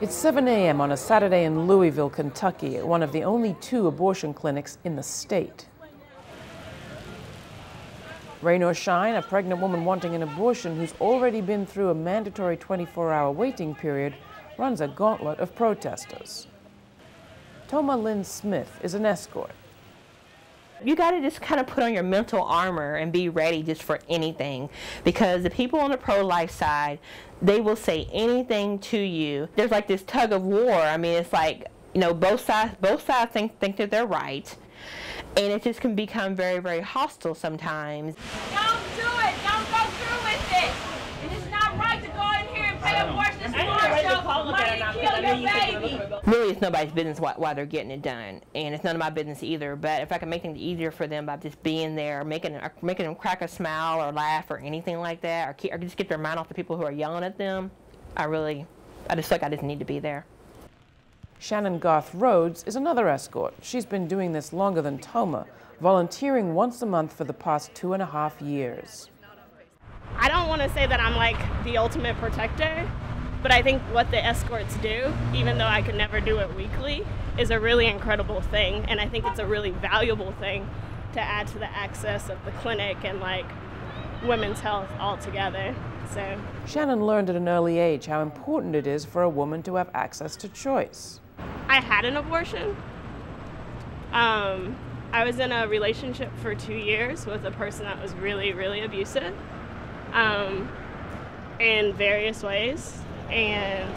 It's 7 a.m. on a Saturday in Louisville, Kentucky, at one of the only 2 abortion clinics in the state. Rain or shine, a pregnant woman wanting an abortion who's already been through a mandatory 24-hour waiting period runs a gauntlet of protesters. Toma Lynn Smith is an escort. You got to just kind of put on your mental armor and be ready just for anything, because the people on the pro-life side, they will say anything to you. There's like this tug of war. I mean, it's like, you know, both sides think that they're right, and it just can become very, very hostile sometimes. Don't do it. Don't go through with it. And it's not right to go in here and pay abortion. Really, it's nobody's business why they're getting it done, and it's none of my business either. But if I can make things easier for them by just being there, making them crack a smile or laugh or anything like that, or just get their mind off the people who are yelling at them, I just feel like I just need to be there. Shannon Garth Rhodes is another escort. She's been doing this longer than Toma, volunteering once a month for the past 2.5 years. I don't want to say that I'm like the ultimate protector, but I think what the escorts do, even though I could never do it weekly, is a really incredible thing. And I think it's a really valuable thing to add to the access of the clinic and like women's health altogether. So Shannon learned at an early age how important it is for a woman to have access to choice. I had an abortion. I was in a relationship for 2 years with a person that was really, really abusive in various ways. And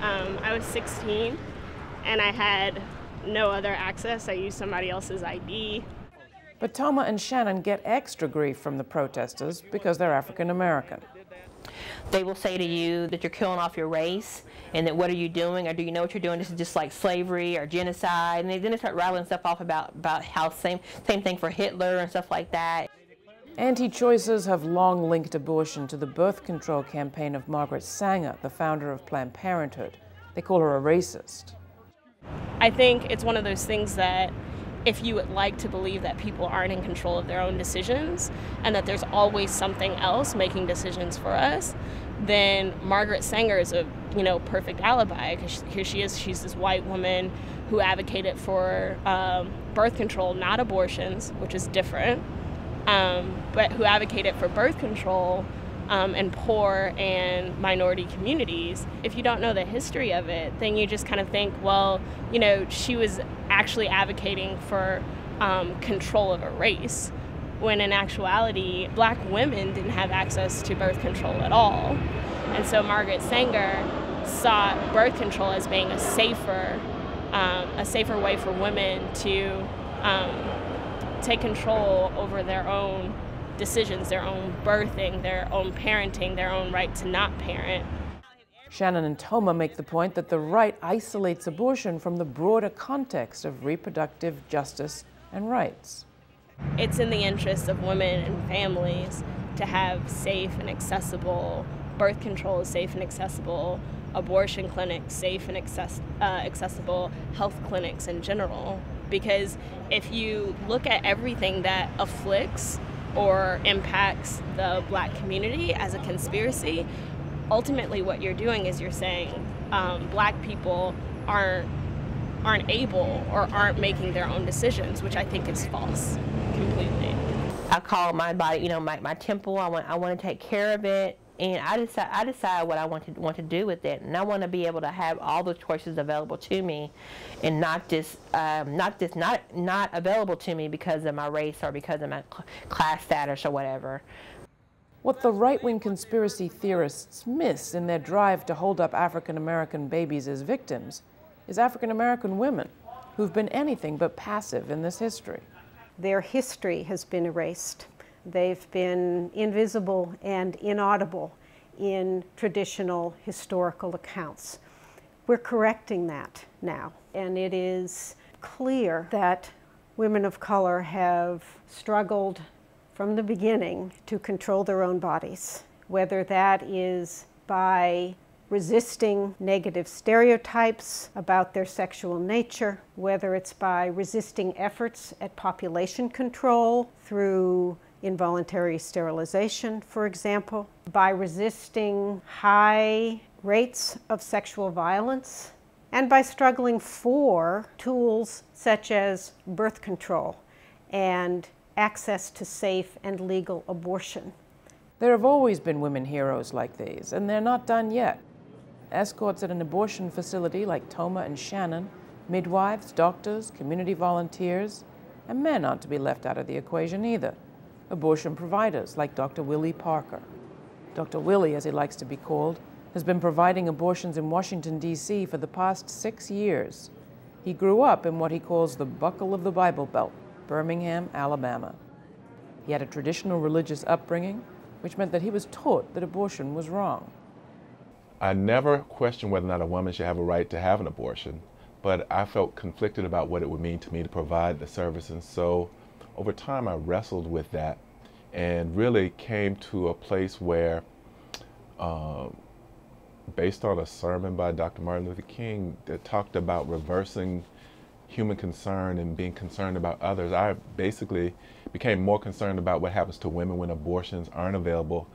I was 16 and I had no other access. I used somebody else's ID. But Toma and Shannon get extra grief from the protesters because they're African American. They will say to you that you're killing off your race, and that what are you doing, or do you know what you're doing? This is just like slavery or genocide. And then they start rattling stuff off about how same thing for Hitler and stuff like that. Anti-choicers have long linked abortion to the birth control campaign of Margaret Sanger, the founder of Planned Parenthood. They call her a racist. I think it's one of those things that if you would like to believe that people aren't in control of their own decisions and that there's always something else making decisions for us, then Margaret Sanger is a perfect alibi, because here she is, she's this white woman who advocated for birth control, not abortions, which is different, but who advocated for birth control in poor and minority communities. If you don't know the history of it, then you just kind of think, well, she was actually advocating for control of a race, when in actuality, black women didn't have access to birth control at all. And so Margaret Sanger saw birth control as being a safer way for women to take control over their own decisions, their own birthing, their own parenting, their own right to not parent. Shannon and Toma make the point that the right isolates abortion from the broader context of reproductive justice and rights. It's in the interest of women and families to have safe and accessible birth control, safe and accessible abortion clinics, safe and accessible health clinics in general. Because if you look at everything that afflicts or impacts the black community as a conspiracy, ultimately what you're doing is you're saying black people aren't able or aren't making their own decisions, which I think is false completely. I call my body, my temple. I want to take care of it, and I decide what I want to do with it, and I want to be able to have all the choices available to me, and not available to me because of my race or because of my class status or whatever. What the right-wing conspiracy theorists miss in their drive to hold up African American babies as victims is African American women who've been anything but passive in this history. Their history has been erased. They've been invisible and inaudible in traditional historical accounts. We're correcting that now, and it is clear that women of color have struggled from the beginning to control their own bodies, whether that is by resisting negative stereotypes about their sexual nature, whether it's by resisting efforts at population control through involuntary sterilization, for example, by resisting high rates of sexual violence, and by struggling for tools such as birth control and access to safe and legal abortion. There have always been women heroes like these, and they're not done yet. Escorts at an abortion facility like Toma and Shannon, midwives, doctors, community volunteers, and men aren't to be left out of the equation either. Abortion providers like Dr. Willie Parker. Dr. Willie, as he likes to be called, has been providing abortions in Washington, D.C. for the past 6 years. He grew up in what he calls the buckle of the Bible Belt, Birmingham, Alabama. He had a traditional religious upbringing, which meant that he was taught that abortion was wrong. I never questioned whether or not a woman should have a right to have an abortion, but I felt conflicted about what it would mean to me to provide the service. And so over time I wrestled with that and really came to a place where, based on a sermon by Dr. Martin Luther King that talked about reversing human concern and being concerned about others, I basically became more concerned about what happens to women when abortions aren't available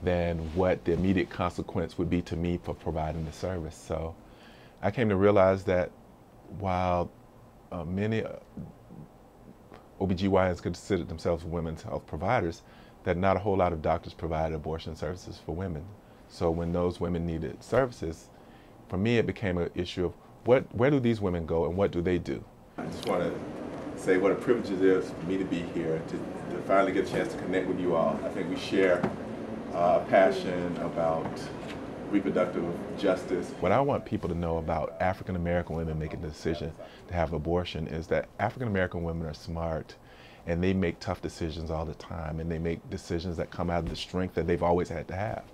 than what the immediate consequence would be to me for providing the service. So I came to realize that while many OBGYNs consider themselves women's health providers, that not a whole lot of doctors provide abortion services for women. So when those women needed services, for me it became an issue of where do these women go and what do they do? I just want to say what a privilege it is for me to be here, to finally get a chance to connect with you all. I think we share a passion about reproductive justice. What I want people to know about African American women making the decision to have abortion is that African American women are smart and they make tough decisions all the time, and they make decisions that come out of the strength that they've always had to have.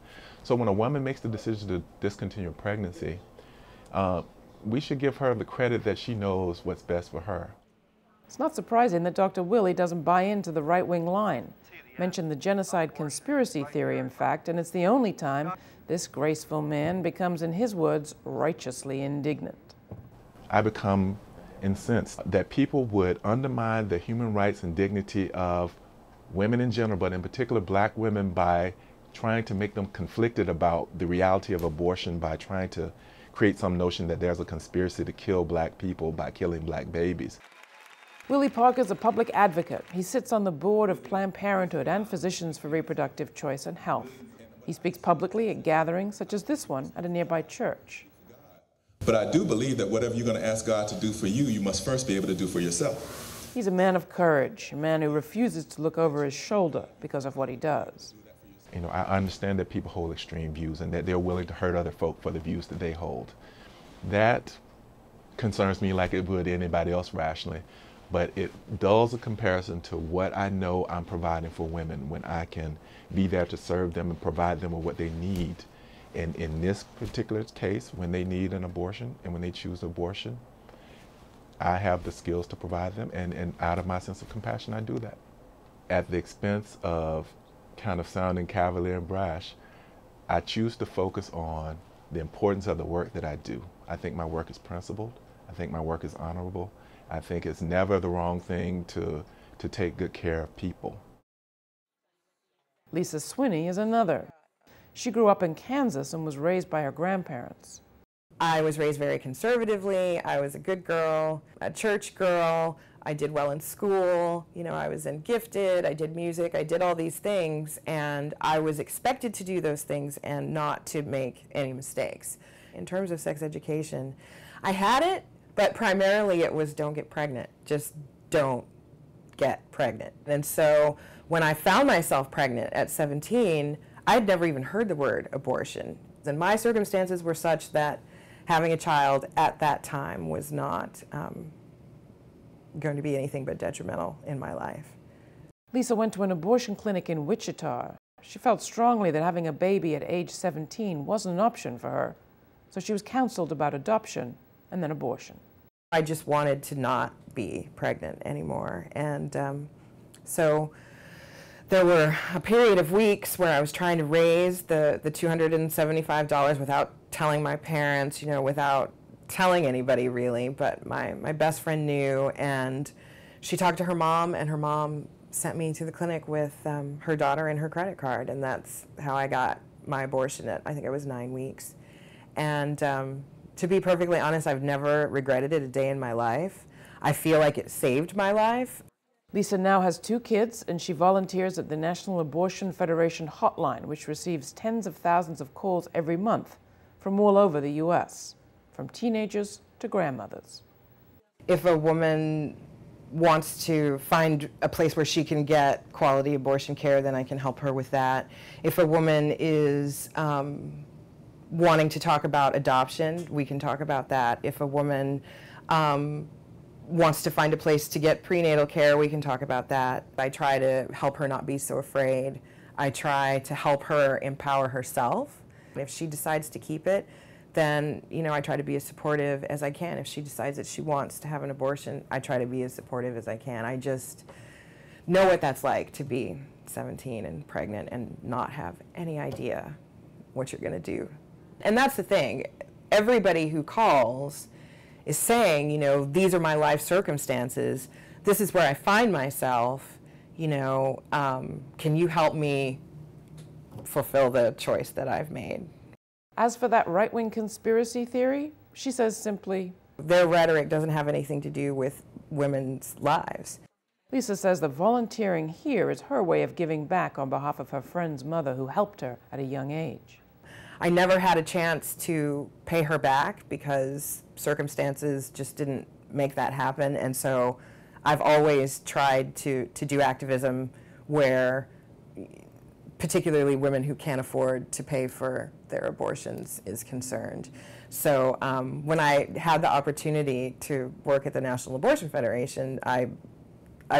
So when a woman makes the decision to discontinue pregnancy, we should give her the credit that she knows what's best for her. It's not surprising that Dr. Willie doesn't buy into the right-wing line. Mention the genocide conspiracy theory, in fact, and it's the only time this graceful man becomes, in his words, righteously indignant. I become incensed that people would undermine the human rights and dignity of women in general, but in particular black women, by trying to make them conflicted about the reality of abortion, by trying to create some notion that there's a conspiracy to kill black people by killing black babies. Willie Parker's a public advocate. He sits on the board of Planned Parenthood and Physicians for Reproductive Choice and Health. He speaks publicly at gatherings such as this one at a nearby church. But I do believe that whatever you're going to ask God to do for you, you must first be able to do for yourself. He's a man of courage, a man who refuses to look over his shoulder because of what he does. You know, I understand that people hold extreme views and that they're willing to hurt other folk for the views that they hold. That concerns me like it would anybody else rationally, but it dulls a comparison to what I know I'm providing for women when I can be there to serve them and provide them with what they need. And in this particular case, when they need an abortion and when they choose abortion, I have the skills to provide them, and out of my sense of compassion, I do that. At the expense of kind of sounding cavalier and brash, I choose to focus on the importance of the work that I do. I think my work is principled. I think my work is honorable. I think it's never the wrong thing to take good care of people. Lisa Swinney is another. She grew up in Kansas and was raised by her grandparents. I was raised very conservatively. I was a good girl, a church girl. I did well in school. You know, I was gifted. I did music. I did all these things, and I was expected to do those things and not to make any mistakes. In terms of sex education, I had it, but primarily it was don't get pregnant. Just don't get pregnant. And so when I found myself pregnant at 17, I'd never even heard the word abortion. And my circumstances were such that having a child at that time was not going to be anything but detrimental in my life. Lisa went to an abortion clinic in Wichita. She felt strongly that having a baby at age 17 wasn't an option for her, so she was counseled about adoption and then abortion. I just wanted to not be pregnant anymore, and so there were a period of weeks where I was trying to raise the $275 without telling my parents, you know, without telling anybody really, but my best friend knew, and she talked to her mom, and her mom sent me to the clinic with her daughter and her credit card, and that's how I got my abortion at, I think it was 9 weeks. And to be perfectly honest, I've never regretted it a day in my life. I feel like it saved my life. Lisa now has 2 kids, and she volunteers at the National Abortion Federation hotline, which receives tens of thousands of calls every month from all over the U.S., from teenagers to grandmothers. If a woman wants to find a place where she can get quality abortion care, then I can help her with that. If a woman is wanting to talk about adoption, we can talk about that. If a woman wants to find a place to get prenatal care, we can talk about that. I try to help her not be so afraid. I try to help her empower herself. If she decides to keep it, then, I try to be as supportive as I can. If she decides that she wants to have an abortion, I try to be as supportive as I can. I just know what that's like to be 17 and pregnant and not have any idea what you're going to do. And that's the thing. Everybody who calls is saying, these are my life circumstances. This is where I find myself. Can you help me fulfill the choice that I've made? As for that right-wing conspiracy theory, she says simply, their rhetoric doesn't have anything to do with women's lives. Lisa says that volunteering here is her way of giving back on behalf of her friend's mother who helped her at a young age. I never had a chance to pay her back because circumstances just didn't make that happen, and so I've always tried to do activism where particularly women who can't afford to pay for their abortions is concerned. So when I had the opportunity to work at the National Abortion Federation, I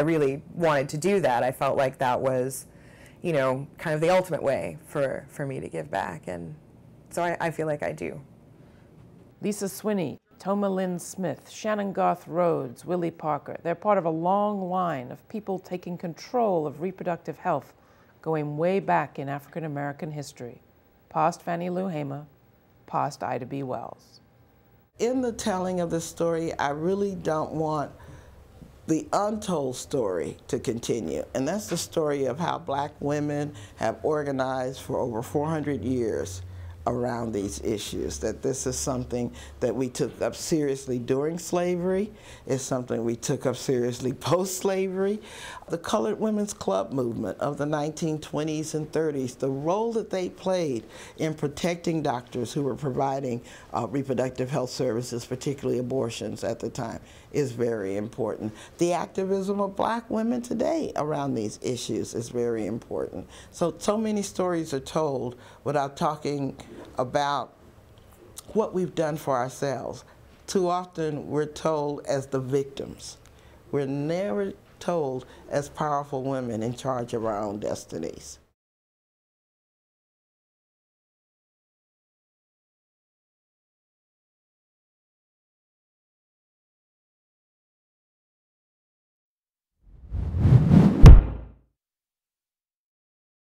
really wanted to do that. I felt like that was, kind of the ultimate way for me to give back, and so I feel like I do. Lisa Swinney, Toma Lynn Smith, Shannon Garth Rhodes, Willie Parker, they're part of a long line of people taking control of reproductive health going way back in African American history, past Fannie Lou Hamer, past Ida B. Wells. In the telling of the story, I really don't want the untold story to continue, and that's the story of how Black women have organized for over 400 years around these issues, that this is something that we took up seriously during slavery, it's something we took up seriously post-slavery. The Colored Women's Club movement of the 1920s and 30s, the role that they played in protecting doctors who were providing reproductive health services, particularly abortions at the time, is very important. The activism of Black women today around these issues is very important. So many stories are told without talking about what we've done for ourselves. Too often we're told as the victims. We're never told as powerful women in charge of our own destinies.